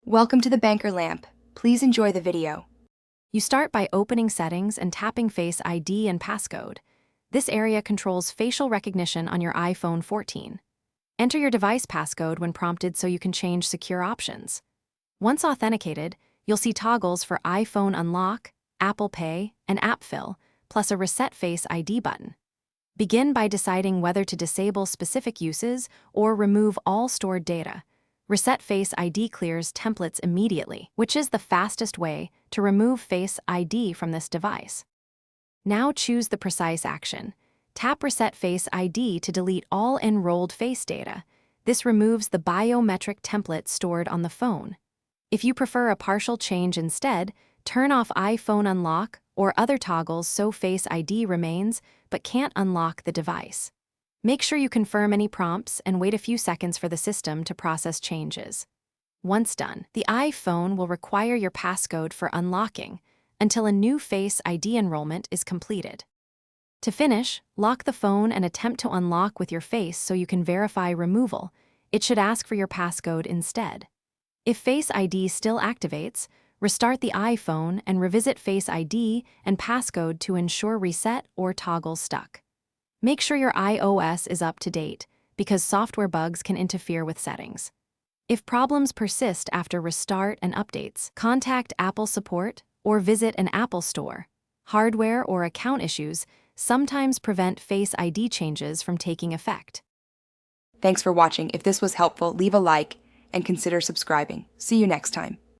Welcome to the Banker Lamp. Please enjoy the video. You start by opening Settings and tapping Face ID and Passcode. This area controls facial recognition on your iPhone 14. Enter your device passcode when prompted so you can change secure options. Once authenticated, you'll see toggles for iPhone Unlock, Apple Pay, and App Fill, plus a Reset Face ID button. Begin by deciding whether to disable specific uses or remove all stored data. Reset Face ID clears templates immediately, which is the fastest way to remove Face ID from this device. Now choose the precise action. Tap Reset Face ID to delete all enrolled face data. This removes the biometric template stored on the phone. If you prefer a partial change instead, turn off iPhone Unlock or other toggles so Face ID remains but can't unlock the device. Make sure you confirm any prompts and wait a few seconds for the system to process changes. Once done, the iPhone will require your passcode for unlocking until a new Face ID enrollment is completed. To finish, lock the phone and attempt to unlock with your face so you can verify removal. It should ask for your passcode instead. If Face ID still activates, restart the iPhone and revisit Face ID and passcode to ensure reset or toggle stuck. Make sure your iOS is up to date, because software bugs can interfere with settings. If problems persist after restart and updates, contact Apple support or visit an Apple store. Hardware or account issues sometimes prevent Face ID changes from taking effect. Thanks for watching. If this was helpful, leave a like and consider subscribing. See you next time.